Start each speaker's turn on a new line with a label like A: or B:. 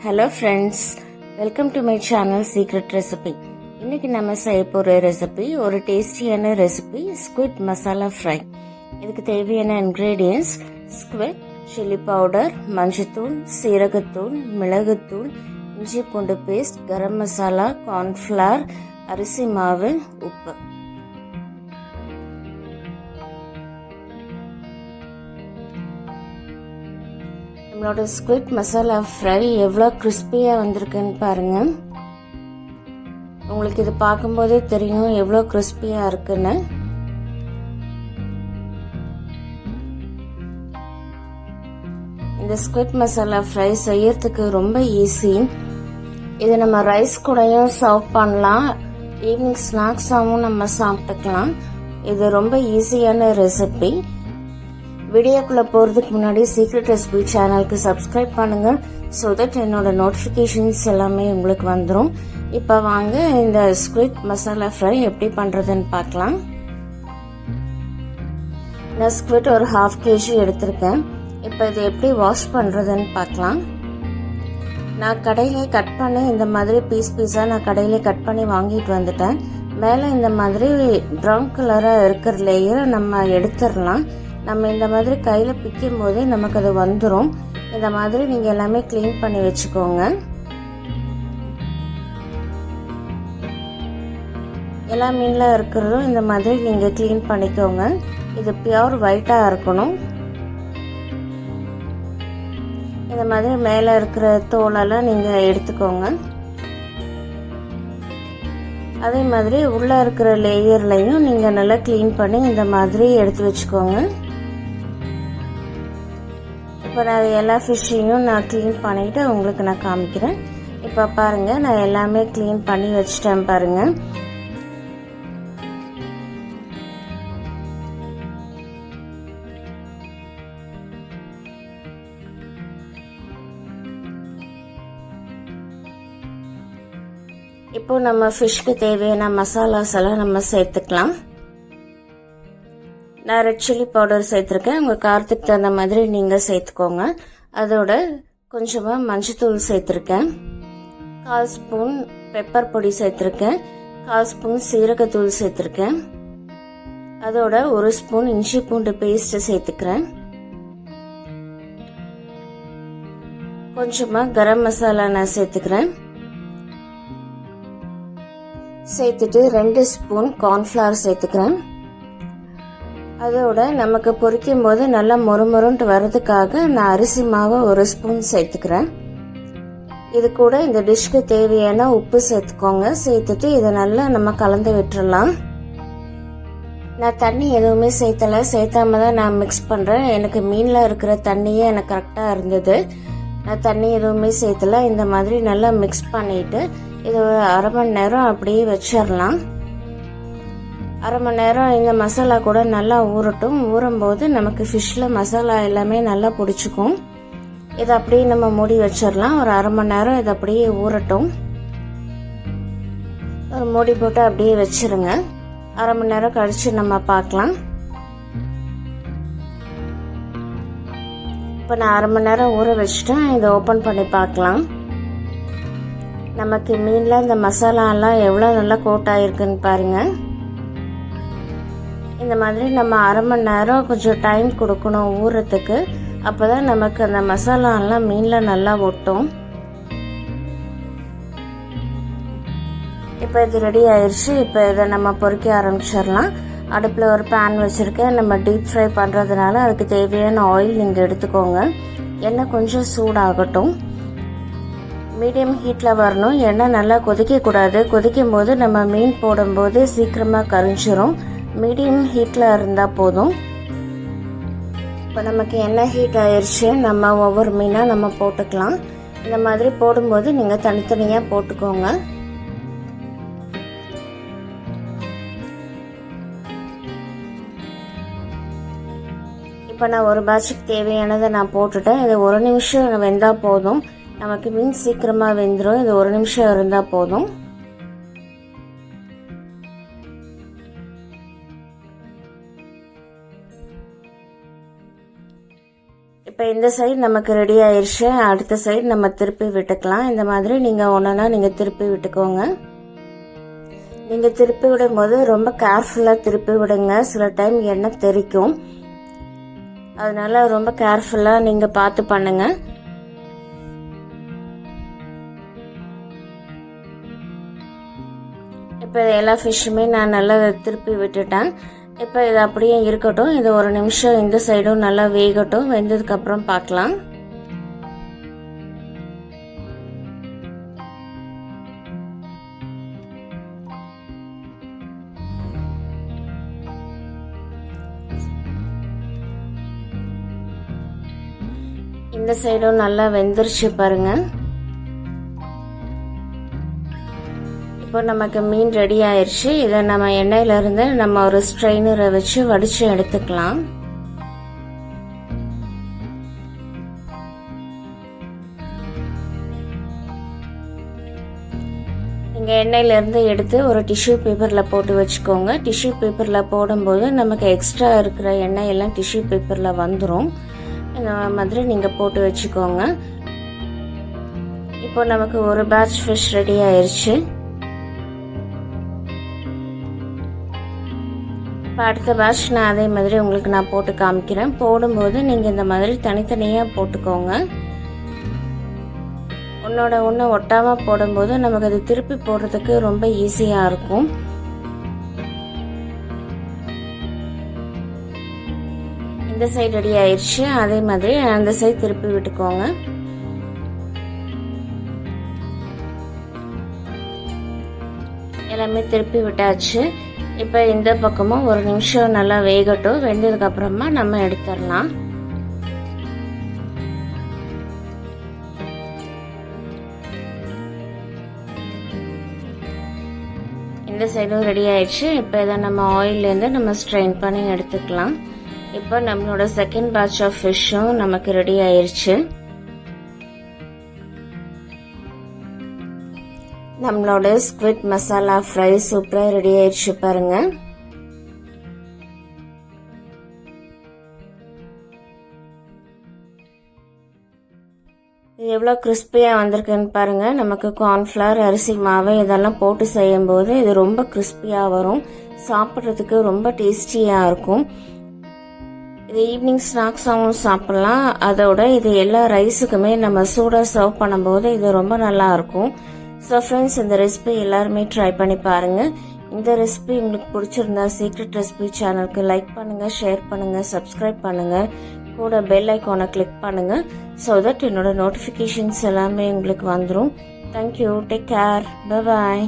A: Hello friends, welcome to my channel secret recipe. இன்னைக்கு நம்ம செய்ய போகிற ரெசிபி ஒரு டேஸ்டியான ரெசிபி, ஸ்குவிட் மசாலா ஃப்ரை. இதுக்கு தேவையான இன்க்ரீடியன்ஸ்: ஸ்குவிட், சில்லி பவுடர், மஞ்சத்தூள், சீரகத்தூள், மிளகுத்தூள், இஞ்சி பூண்டு பேஸ்ட், கரம் மசாலா, கார்ன்ஃப்ளவர், அரிசி மாவு, உப்பு. நம்மளோட ஸ்குவிட் மசாலா ஃப்ரை எவ்வளோ கிறிஸ்பியாக வந்திருக்குன்னு பாருங்க. உங்களுக்கு இது பார்க்கும்போதே தெரியும் எவ்வளோ கிறிஸ்பியாக இருக்குன்னு. இந்த ஸ்குவிட் மசாலா ஃப்ரை செய்யறதுக்கு ரொம்ப ஈஸி. இது நம்ம ரைஸ் கூடயும் சர்வ் பண்ணலாம், ஈவினிங் ஸ்நாக்ஸாகவும் நம்ம சாப்பிட்டுக்கலாம். இது ரொம்ப ஈஸியான ரெசிபி. வீடியோக்குள்ளே போகிறதுக்கு முன்னாடி சீக்ரெட் ரெசிபி சேனலுக்கு சப்ஸ்கிரைப் பண்ணுங்கள், ஸோ தட் என்னோட நோட்டிஃபிகேஷன்ஸ் எல்லாமே உங்களுக்கு வந்துடும். இப்போ வாங்க இந்த ஸ்குவிட் மசாலா ஃப்ரை எப்படி பண்ணுறதுன்னு பார்க்கலாம். நான் ஸ்குவிட் ஒரு 1/2 kg எடுத்திருக்கேன். இப்போ இது எப்படி வாஷ் பண்ணுறதுன்னு பார்க்கலாம். நான் கடையிலே கட் பண்ணி இந்த மாதிரி பீஸாக நான் கடையிலே கட் பண்ணி வாங்கிட்டு வந்துட்டேன். மேலே இந்த மாதிரி ப்ரௌன் கலராக இருக்கிற லேயரை நம்ம எடுத்துடலாம். நம்ம இந்த மாதிரி கையில் பிக்கும் போதே நமக்கு அது வந்துடும். இந்த மாதிரி நீங்கள் எல்லாமே க்ளீன் பண்ணி வச்சுக்கோங்க. எல்லா மீனில் இருக்கிறதும் இந்த மாதிரி நீங்கள் க்ளீன் பண்ணிக்கோங்க. இது பியூர் ஒயிட்டாக இருக்கணும். இந்த மாதிரி மேலே இருக்கிற தோலெல்லாம் நீங்கள் எடுத்துக்கோங்க. அதே மாதிரி உள்ளே இருக்கிற லேயர்லையும் நீங்கள் நல்லா க்ளீன் பண்ணி இந்த மாதிரி எடுத்து வச்சுக்கோங்க. இப்போ நான் எல்லா ஃபிஷ்ஷையும் நான் க்ளீன் பண்ணிவிட்டு உங்களுக்கு நான் காமிக்கிறேன். இப்போ பாருங்கள், நான் எல்லாமே க்ளீன் பண்ணி வச்சிட்டேன் பாருங்கள். இப்போ நம்ம ஃபிஷ்க்கு தேவையான மசாலாஸ் எல்லாம் நம்ம சேர்த்துக்கலாம். நான் ரெட் சில்லி பவுடர் சேர்த்துருக்கேன். உங்கள் காரத்துக்கு தகுந்த மாதிரி நீங்கள் சேர்த்துக்கோங்க. அதோட கொஞ்சமாக மஞ்சத்தூள் சேர்த்துருக்கேன். 1/4 ஸ்பூன் பெப்பர் பொடி சேர்த்துருக்கேன். 1/4 ஸ்பூன் சீரகத்தூள் சேர்த்துருக்கேன். அதோட 1 ஸ்பூன் இஞ்சி பூண்டு பேஸ்ட் சேர்த்துக்கிறேன். கொஞ்சமாக கரம் மசாலா நான் சேர்த்துக்கிறேன். சேர்த்துட்டு 2 ஸ்பூன் கார்ன்ஃப்ளவர் சேர்த்துக்கிறேன். அதோட நமக்கு பொரிக்கும் போது நல்லா மொறுமொறுன்ட்டு வர்றதுக்காக நான் அரிசி மாவு 1 ஸ்பூன் சேர்த்துக்கிறேன். இது கூட இந்த டிஷ்க்கு தேவையான உப்பு சேர்த்துக்கோங்க. சேர்த்துட்டு இதை நல்லா நம்ம கலந்து விட்டுறலாம். நான் தண்ணி எதுவுமே சேர்த்தாம தான் நான் மிக்ஸ் பண்ணுறேன். எனக்கு மீனில் இருக்கிற தண்ணியே எனக்கு கரெக்டாக இருந்தது. நான் தண்ணி எதுவுமே சேர்த்தல. இந்த மாதிரி நல்லா மிக்ஸ் பண்ணிட்டு இது ஒரு 1/2 மணி நேரம் அப்படியே வச்சிடலாம். 1/2 மணி நேரம் இந்த மசாலா கூட நல்லா ஊறட்டும். ஊறும்போது நமக்கு ஃபிஷ்ல மசாலா எல்லாமே நல்லா பிடிச்சிக்கும். இதை அப்படியே நம்ம மூடி வச்சிடலாம். ஒரு 1/2 மணி நேரம் இதை அப்படியே ஊறட்டும். ஒரு மூடி போட்டு அப்படியே வச்சிருங்க. 1/2 மணி நேரம் கழிச்சு நம்ம பார்க்கலாம். இப்போ நான் 1/2 மணி நேரம் ஊற வச்சுட்டேன். இதை ஓப்பன் பண்ணி பார்க்கலாம். நமக்கு மீனில் இந்த மசாலாலாம் எவ்வளோ நல்லா கோட் ஆகிருக்குன்னு பாருங்கள். இந்த மாதிரி நம்ம 1/2 மணி நேரம் கொஞ்சம் டைம் கொடுக்கணும் ஊறத்துக்கு. அப்போ தான் நமக்கு அந்த மசாலாலாம் மீனில் நல்லா ஒட்டும். இப்போ இது ரெடி ஆயிடுச்சு. இப்போ இதை நம்ம பொரிக்க ஆரம்பிச்சிடலாம். அடுப்பில் ஒரு பேன் வச்சுருக்கேன். நம்ம டீப் ஃப்ரை பண்ணுறதுனால அதுக்கு தேவையான ஆயில் நீங்கள் எடுத்துக்கோங்க. எண்ணெய் கொஞ்சம் சூடாகட்டும். மீடியம் ஹீட்டில் வரணும். எண்ணெய் நல்லா கொதிக்கக்கூடாது. கொதிக்கும் போது நம்ம மீன் போடும்போது சீக்கிரமாக கரிஞ்சிரும். மீடியம் ஹீட்டில் இருந்தால் போதும். இப்போ நமக்கு எண்ணெய் ஹீட் ஆயிடுச்சு. நம்ம ஒவ்வொரு மீனாக நம்ம போட்டுக்கலாம். இந்த மாதிரி போடும்போது நீங்கள் தனித்தனியாக போட்டுக்கோங்க. இப்போ நான் ஒரு பேட்சுக்கு தேவையானதை நான் போட்டுட்டேன். இது 1 நிமிஷம் வெந்தால் போதும். நமக்கு மீன் சீக்கிரமாக வெந்துடும். இது 1 நிமிஷம் இருந்தால் போதும். இப்போ இந்த சைடு நமக்கு ரெடி ஆயிடுச்சு. அடுத்த சைடு நம்ம திருப்பி விட்டுக்கலாம். இந்த மாதிரி நீங்கள் ஒன்றுனா நீங்கள் திருப்பி விட்டுக்கோங்க. நீங்கள் திருப்பி விடும்போது ரொம்ப கேர்ஃபுல்லாக திருப்பி விடுங்க. சில டைம் எண்ணெய் தெறிக்கும், அதனால ரொம்ப கேர்ஃபுல்லாக நீங்கள் பார்த்து பண்ணுங்க. இப்போ எல்லா ஃபிஷ்ஷுமே நான் நல்லா திருப்பி விட்டுட்டேன். இப்போ இது அப்படியே இருக்கட்டும். இது ஒரு நிமிஷம் இந்த சைடும் நல்லா வேகட்டும். வெந்ததுக்கப்புறம் பார்க்கலாம். இந்த சைடும் நல்லா வெந்துருச்சு பாருங்க. இப்போ நமக்கு மீன் ரெடி ஆயிடுச்சு. இதை நம்ம எண்ணெயில இருந்து நம்ம ஒரு ஸ்ட்ரெயினரை வச்சு வடிச்சு எடுத்துக்கலாம். நீங்க எண்ணெயில இருந்து எடுத்து ஒரு டிஷ்யூ பேப்பர்ல போட்டு வச்சுக்கோங்க. டிஷ்யூ பேப்பர்ல போடும்போது நமக்கு எக்ஸ்ட்ரா இருக்கிற எண்ணெய் எல்லாம் டிஷ்யூ பேப்பர்ல வந்துடும். இந்த மாதிரி நீங்க போட்டு வச்சுக்கோங்க. இப்போ நமக்கு ஒரு பேட்ச் ஃபிஷ் ரெடி ஆயிடுச்சு. இப்போ அடுத்த பேட்ச் நான் அதே மாதிரி உங்களுக்கு நான் போட்டு காமிக்கிறேன். போடும்போது நீங்கள் இந்த மாதிரி தனித்தனியாக போட்டுக்கோங்க. ஒன்னோட ஒன்று ஒட்டாமல் போடும்போது நமக்கு அது திருப்பி போடுறதுக்கு ரொம்ப ஈஸியாக இருக்கும். இந்த சைடு ரெடி ஆயிடுச்சு. அதே மாதிரி அந்த சைடு திருப்பி விட்டுக்கோங்க. எல்லாமே திருப்பி விட்டாச்சு. இப்போ இந்த பக்கமும் ஒரு நிமிஷம் நல்லா வேகட்டும். வெந்ததுக்கு அப்புறமா நம்ம எடுத்துடலாம். இந்த சைடும் ரெடி ஆயிடுச்சு. இப்போ இதை நம்ம ஆயிலேருந்து நம்ம ஸ்ட்ரெயின் பண்ணி எடுத்துக்கலாம். இப்போ நம்மளோட செகண்ட் பேட்ச் ஆஃப் ஃபிஷ்ஷும் நமக்கு ரெடி ஆயிடுச்சு. நம்மளோட ஸ்குவிட் மசாலா ஃப்ரை சூப்பராக ரெடி ஆயிடுச்சு பாருங்க. இது எவ்வளோ கிறிஸ்பியாக வந்திருக்குன்னு பாருங்க. நமக்கு கார்ன்ஃப்ளவர், அரிசி மாவு இதெல்லாம் போட்டு செய்யும் போது இது ரொம்ப கிறிஸ்பியாக வரும். சாப்பிட்றதுக்கு ரொம்ப டேஸ்டியாக இருக்கும். இது ஈவினிங் ஸ்நாக்ஸாகவும் சாப்பிடலாம். அதோட இது எல்லா ரைஸுக்குமே நம்ம சூடாக சர்வ் பண்ணும்போது இது ரொம்ப நல்லா இருக்கும். ஸோ ஃப்ரெண்ட்ஸ், இந்த ரெசிபி எல்லாருமே ட்ரை பண்ணி பாருங்க. இந்த ரெசிபி உங்களுக்கு பிடிச்சிருந்தா சீக்ரெட் ரெசிபி சேனலுக்கு லைக் பண்ணுங்க, ஷேர் பண்ணுங்க, சப்ஸ்கிரைப் பண்ணுங்க, கூட பெல் ஐக்கானை கிளிக் பண்ணுங்க. ஸோ தட் என்னோட நோட்டிஃபிகேஷன்ஸ் எல்லாமே உங்களுக்கு வந்துடும். Thank you. Take care. Bye bye.